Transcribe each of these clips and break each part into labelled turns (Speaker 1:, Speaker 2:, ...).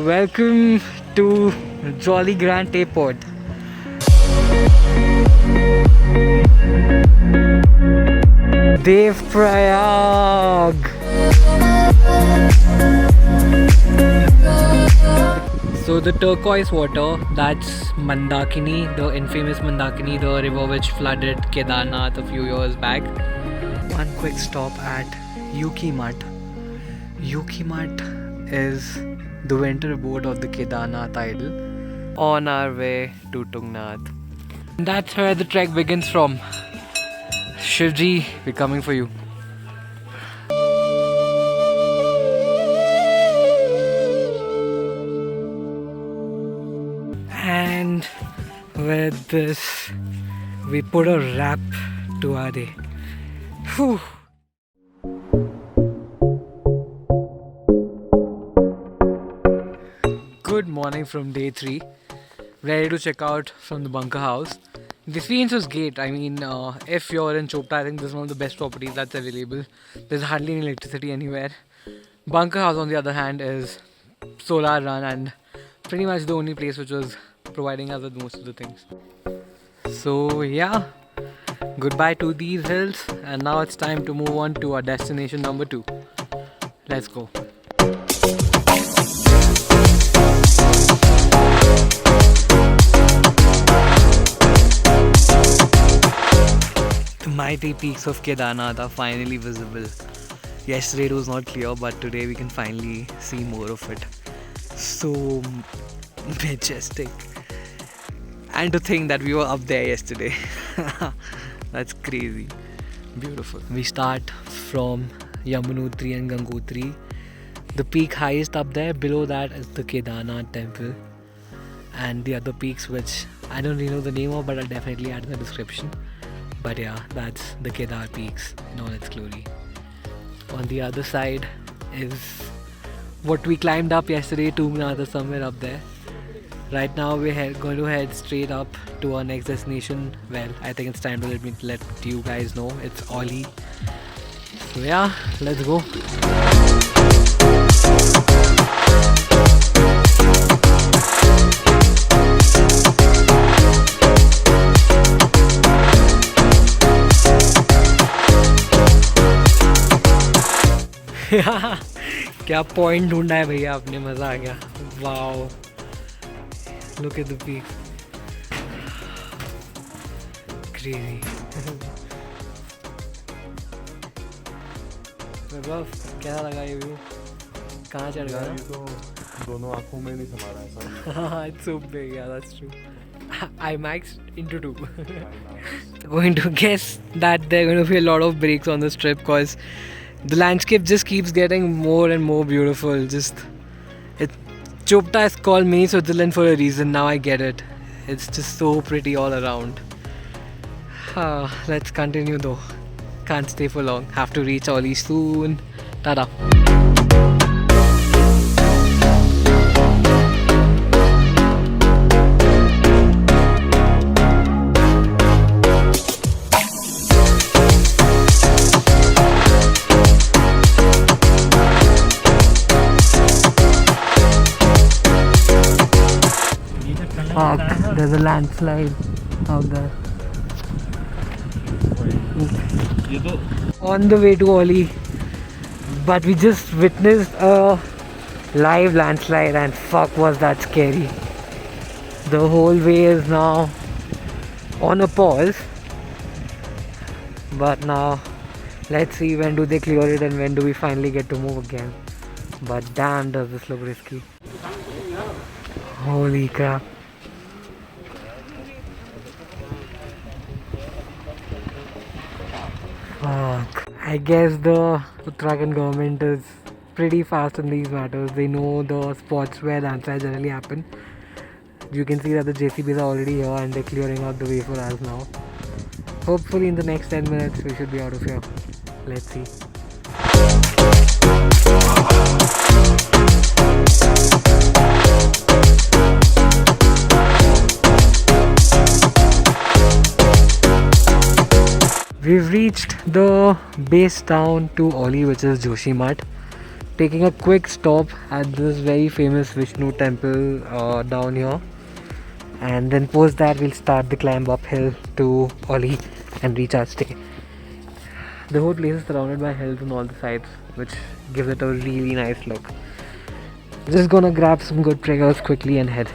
Speaker 1: Welcome to Jolly Grand Airport. Dev Prayag. So the turquoise water, that's Mandakini, the infamous Mandakini, the river which flooded Kedarnath a few years back. One quick stop at Joshimath. Joshimath is the winter abode of the Kedarnath idol. On our way to Tungnath. That's where the trek begins from. Shivji, we're coming for you. And with this, we put a wrap to our day. Whew. Good morning from day 3. Ready to check out from the bunker house. The experience was great. I mean, if you're in Chopta, I think this is one of the best properties that's available. There's hardly any electricity anywhere. Bunker house, on the other hand, is solar run and pretty much the only place which was providing us with most of the things. So yeah, goodbye to these hills, and now it's time to move on to our destination number 2. Let's go. The mighty peaks of Kedarnath are finally visible. Yesterday it was not clear, but today we can finally see more of it. So majestic. And to think that we were up there yesterday. That's crazy. Beautiful. We start from Yamunotri and Gangotri. The peak highest up there, below that is the Kedarnath temple. And the other peaks which I don't really know the name of, but I'll definitely add in the description. But yeah, that's the Kedar peaks in all its glory. On the other side is what we climbed up yesterday, Tungnath or somewhere up there. Right now we're going to head straight up to our next destination. Well, I think it's time to let you guys know. It's Auli. So yeah, let's go. क्या point ढूंढा है भैया आपने, मजा आ गया. Wow, look at the peak. Crazy. वैभव, कैसा लगा ये व्यू? कहाँ चढ़ गया?
Speaker 2: ये तो दोनों आँखों में नहीं समा रहा है.
Speaker 1: हाँ, it's so big, yeah, that's true. I maxed into 2. Going to guess that there are going to be a lot of breaks on this trip because the landscape just keeps getting more and more beautiful. Chopta is called mini Switzerland for a reason. Now I get it. It's just so pretty all around. Let's continue though. Can't stay for long. Have to reach Auli soon. Tada. There's a landslide out there. On the way to Auli, but we just witnessed a live landslide and fuck was that scary. The whole way is now on a pause, but now let's see when do they clear it and when do we finally get to move again. But damn, does this look risky. Holy crap. Fuck. I guess the Uttarakhand government is pretty fast in these matters. They know the spots where landslides generally happen. You can see that the JCBs are already here and they're clearing out the way for us now. Hopefully in the next 10 minutes we should be out of here. Let's see. We've reached the base town to Auli, which is Joshimath. taking a quick stop at this very famous Vishnu temple down here, and then post that we'll start the climb uphill to Auli and reach our stay. The whole place is surrounded by hills on all the sides, which gives it a really nice look. Just gonna grab some good triggers quickly and head.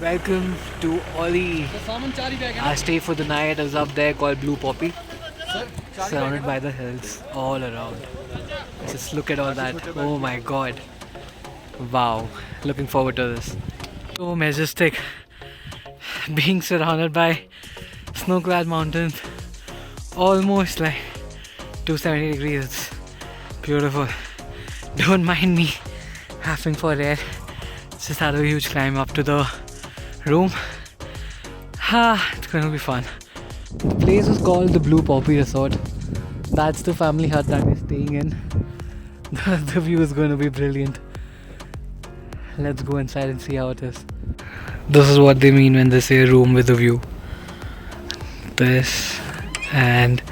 Speaker 1: Welcome to Auli. Our stay for the night is up there called Blue Poppy, surrounded by the hills all around. Just look at all that. Oh my god. Wow. Looking forward to this. So majestic. Being surrounded by snow-clad mountains, almost like 270 degrees. It's beautiful. Don't mind me having for air. Just had a huge climb up to the room. It's going to be fun. The place is called the Blue Poppy Resort. That's the family hut that we're staying in. The view is going to be brilliant. Let's go inside and see how it is. This is what they mean when they say a room with a view. This and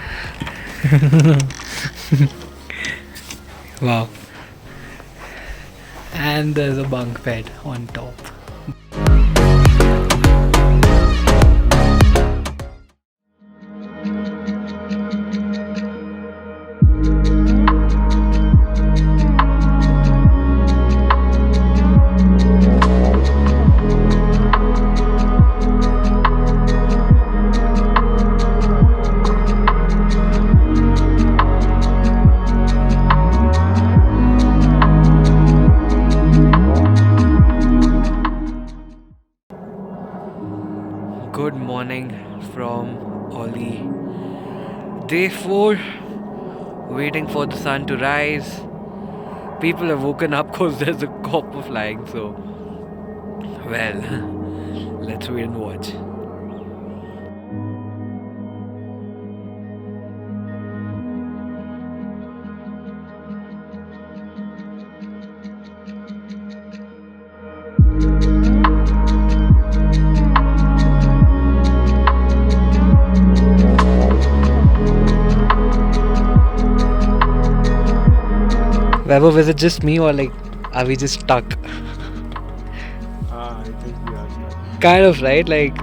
Speaker 1: wow. And there's a bunk bed on top. Good morning from Auli. Day 4, waiting for the sun to rise. People have woken up because there's a copper flying, so well, let's wait and watch. Vaibhav, is it just me or like are we just stuck?
Speaker 2: I think we are stuck.
Speaker 1: Kind of, right? Like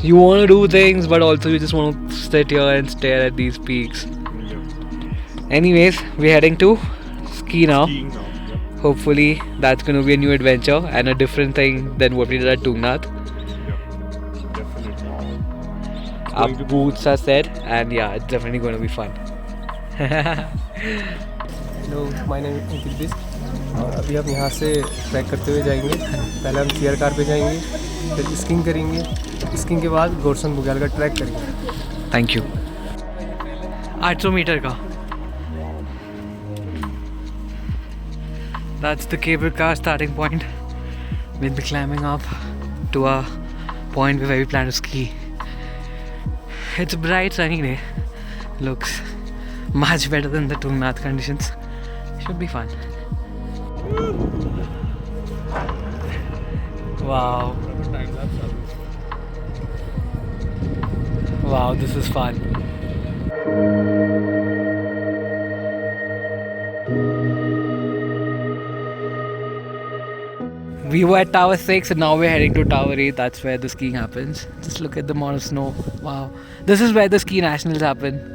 Speaker 1: you want to do things but also you just want to sit here and stare at these peaks. Anyways, we're heading to ski now.
Speaker 2: Skiing now. Yep.
Speaker 1: Hopefully that's going to be a new adventure and a different thing than what we did at Tungnath.
Speaker 2: Yep. Definitely.
Speaker 1: Our boots are set and yeah, it's definitely going to be fun.
Speaker 3: Hello my name Ankit Bisht और अभी हम यहाँ से track करते हुए जाएंगे। पहले हम चेयर कार पे जाएंगे, फिर स्कीइंग करेंगे, स्कीइंग के बाद गुरसन बुग्याल का ट्रैक करेंगे।
Speaker 1: Thank you. 800 मीटर का। That's the cable car starting point. We'll be climbing up to a point where we plan to ski. It's a bright sunny day. Looks much better than the Tungnath conditions. Should be fun. Wow. Wow, this is fun. We were at Tower 6 and now we're heading to Tower 8. That's where the skiing happens. Just look at the amount of snow. Wow. This is where the ski nationals happen.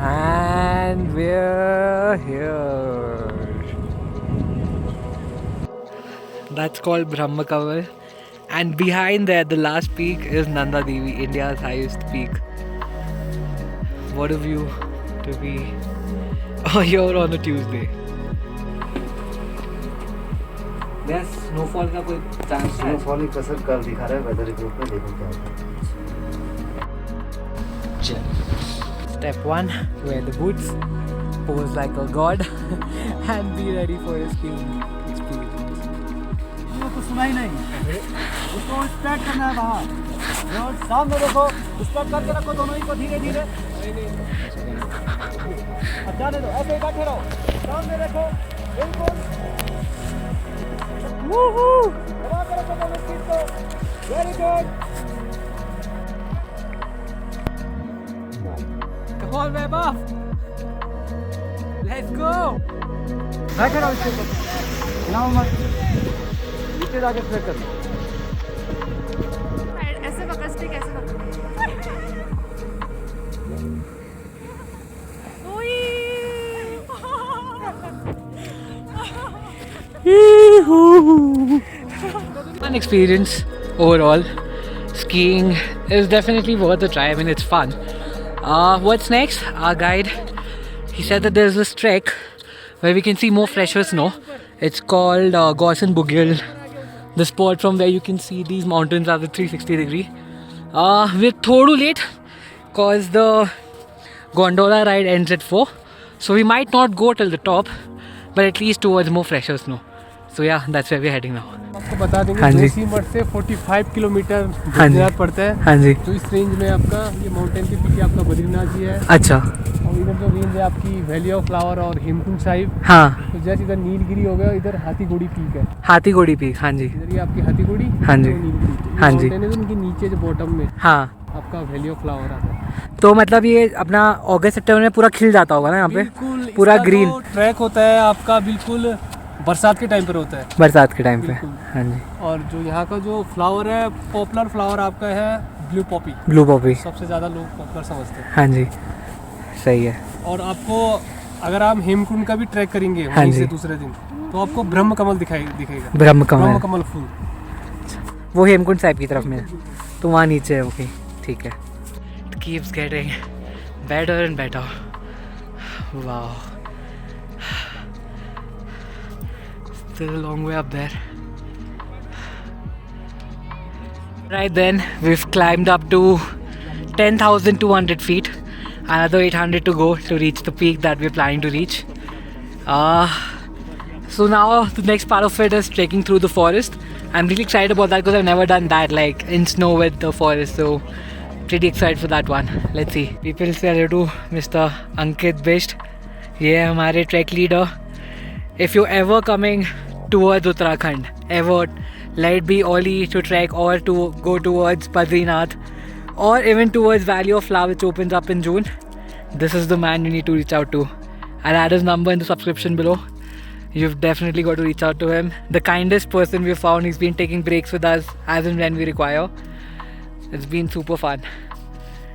Speaker 1: And we're here. That's called Brahma Kaval. And behind there, the last peak is Nanda Devi, India's highest peak. What a view to be here on a Tuesday. There's snowfall का कोई chance है?
Speaker 4: Snowfall की कसर कर दिखा रहा है weather report में, देखो क्या होता है।
Speaker 1: Step 1, wear the boots. pose like a god and be ready for a skiing experience.
Speaker 4: तो सुना ही नहीं उसको स्टार्ट करना है वहाँ और सामने देखो स्टार्ट करके रखो दोनों ही को धीरे धीरे अब जाने दो ऐसे ही बैठे रहो सामने देखो बिल्कुल दबा के रखो दोनों सीट को very good
Speaker 1: Come on, web off! Let's go!
Speaker 4: बैठे रहो इसके ऊपर हिलाओ मत नीचे जाके ट्रैक कर
Speaker 5: ऐसे पकड़ स्टिक ऐसे पकड़
Speaker 1: Fun experience overall. Skiing is definitely worth a try. I mean, it's fun. What's next? Our guide, he said that there's this trek where we can see more fresher snow. It's called Gurson Bugyal, the spot from where you can see these mountains at the 360 degree. We're too late cause the gondola ride ends at 4. So we might not go till the top, but at least towards more fresher snow. So yeah, that's where we're heading now.
Speaker 3: आपको बता देंगे
Speaker 1: हाँ जी।
Speaker 3: जोशीमठ से 45 kilometre
Speaker 1: हाँ जी।
Speaker 3: बद्रीनाथ पड़ता है।
Speaker 1: हाँ जी।
Speaker 3: तो इस रेंज में आपका ये माउंटेन के पीछे आपका बद्रीनाथ जी है
Speaker 1: अच्छा।
Speaker 3: और इधर जो रेंज है आपकी वैली ऑफ फ्लावर और हेमकुंड साहिब।
Speaker 1: हाँ।
Speaker 3: तो जैसे इधर नीलगिरी हो गया इधर हाथीगोड़ी पीक है।
Speaker 1: हाथीगोड़ी पीक। हाँ जी।
Speaker 3: इधर ये आपकी हाथीगोड़ी
Speaker 1: हाँ जी।
Speaker 3: और नीलगिरी।
Speaker 1: हाँ जी।
Speaker 3: माउंटेन है तो उनके नीचे जो बॉटम में
Speaker 1: हाँ।
Speaker 3: आपका वैली ऑफ फ्लावर आता है।
Speaker 1: तो मतलब ये अपना अगस्त सितंबर में पूरा खिल जाता होगा ना यहाँ पे
Speaker 3: बिल्कुल
Speaker 1: पूरा
Speaker 3: इसका
Speaker 1: ग्रीन
Speaker 3: जो ट्रैक होता है आपका बिल्कुल बरसात के टाइम पर होता है।
Speaker 1: बरसात के टाइम पे।
Speaker 3: बिल्कुल।
Speaker 1: हाँ जी।
Speaker 3: और जो यहाँ का जो फ्लावर है पॉपुलर फ्लावर आपका है ब्लू पॉपी।
Speaker 1: ब्लू पॉपी
Speaker 3: सबसे ज़्यादा लोग पॉपुलर समझते हैं।
Speaker 1: हाँ जी सही है।
Speaker 3: और आपको अगर आप हेमकुंड का भी ट्रैक करेंगे
Speaker 1: हाँ
Speaker 3: वहीं
Speaker 1: जी।
Speaker 3: से दूसरे दिन तो आपको ब्रह्म कमल दिखेगा।
Speaker 1: ब्रह्म
Speaker 3: ब्रह्म
Speaker 1: कमल
Speaker 3: कमल फूल
Speaker 1: वो हेमकुंड साहिब की तरफ में तो वहाँ नीचे है। ओके ठीक है। It keeps getting better and better. Wow. Still a long way up there. Right then, we've climbed up to 10,200 feet. Another 800 to go to reach the peak that we're planning to reach. So now the next part of it is trekking through the forest. I'm really excited about that because I've never done that, like in snow with the forest. So pretty excited for that one. Let's see. People say hello to Mr. Ankit Bisht. ये है हमारे track leader. If you're ever coming towards Uttarakhand, ever, let it be Auli to trek or to go towards Badrinath or even towards Valley of Flower which opens up in June, this is the man you need to reach out to. I'll add his number in the subscription below. You've definitely got to reach out to him. The kindest person we've found. He's been taking breaks with us as and when we require. It's been super fun.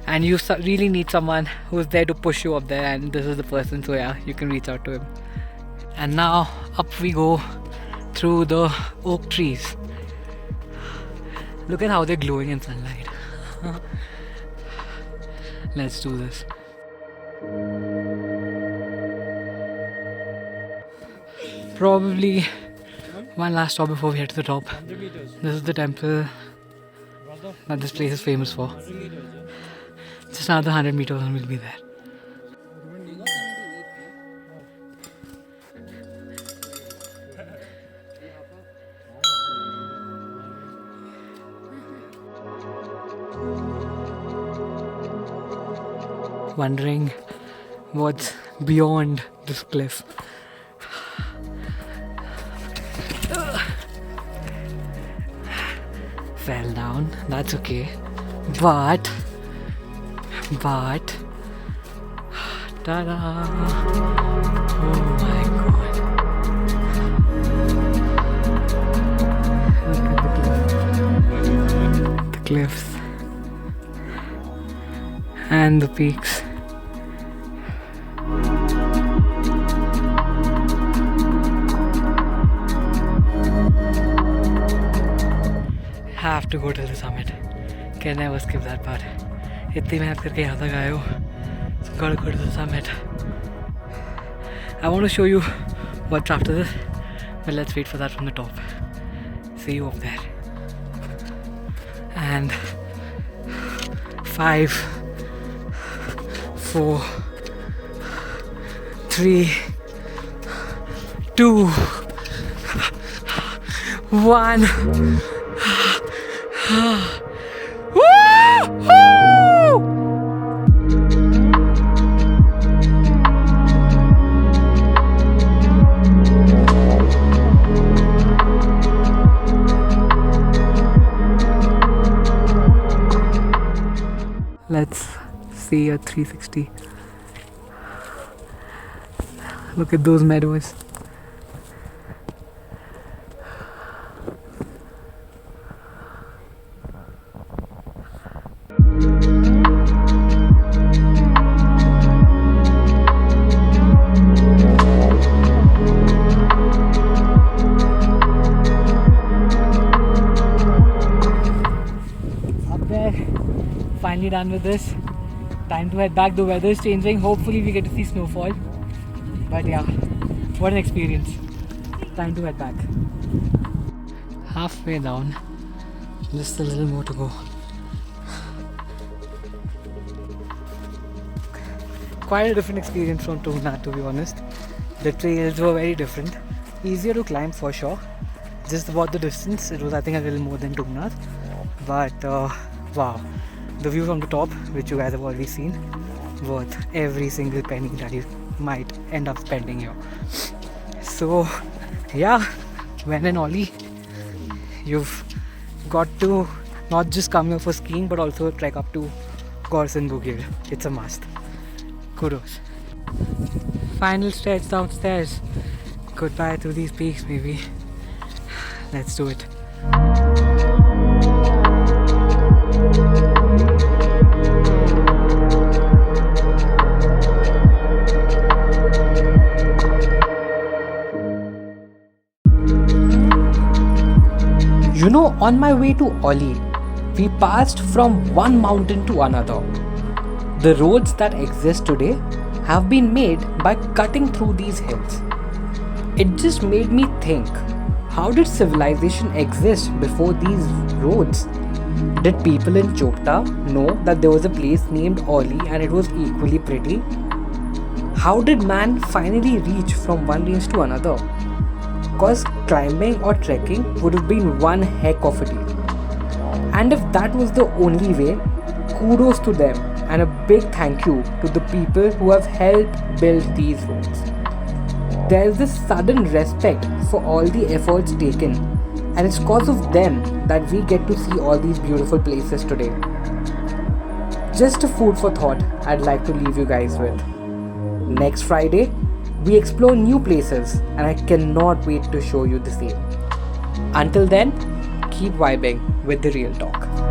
Speaker 1: And you really need someone who's there to push you up there, and this is the person, so yeah, you can reach out to him. And now up we go through the oak trees. Look at how they're glowing in sunlight. Let's do this. Probably one last stop before we head to the top. This is the temple that this place is famous for. Just another 100 meters and we'll be there. Wondering what's beyond this cliff. Fell down, that's okay. But ta-da! Oh my god. Look at the cliffs and the peaks. Have to go to the summit. Can never skip that part. इतनी मेहनत करके यहाँ तक आए हो, so gotta go to the summit. I want to show you what's after this, but let's wait for that from the top. See you up there. And 5, 4, 3, 2, 1. Woo-hoo! Let's see a 360. Look at those meadows. Up there, finally done with this. Time to head back. The weather is changing. Hopefully we get to see snowfall. But yeah, what an experience. Time to head back. Halfway down. Just a little more to go. Quite a different experience from Tungnath, to be honest. The trails were very different. Easier to climb for sure. Just about the distance, it was I think a little more than Tungnath. But wow, the view from the top, which you guys have already seen, worth every single penny that you might end up spending here. So yeah, when in Auli, you've got to not just come here for skiing but also trek up to Gurson Bugyal. It's a must. Kudos. Final stretch downstairs. Goodbye to these peaks, baby. Let's do it. You know, on my way to Auli, we passed from one mountain to another. The roads that exist today have been made by cutting through these hills. It just made me think, how did civilization exist before these roads? Did people in Chopta know that there was a place named Auli and it was equally pretty? How did man finally reach from one range to another? Because climbing or trekking would have been one heck of a deal. And if that was the only way, kudos to them and a big thank you to the people who have helped build these roads. There is this sudden respect for all the efforts taken, and it's because of them that we get to see all these beautiful places today. Just a food for thought I'd like to leave you guys with. Next Friday, we explore new places and I cannot wait to show you the same. Until then, keep vibing with the real talk.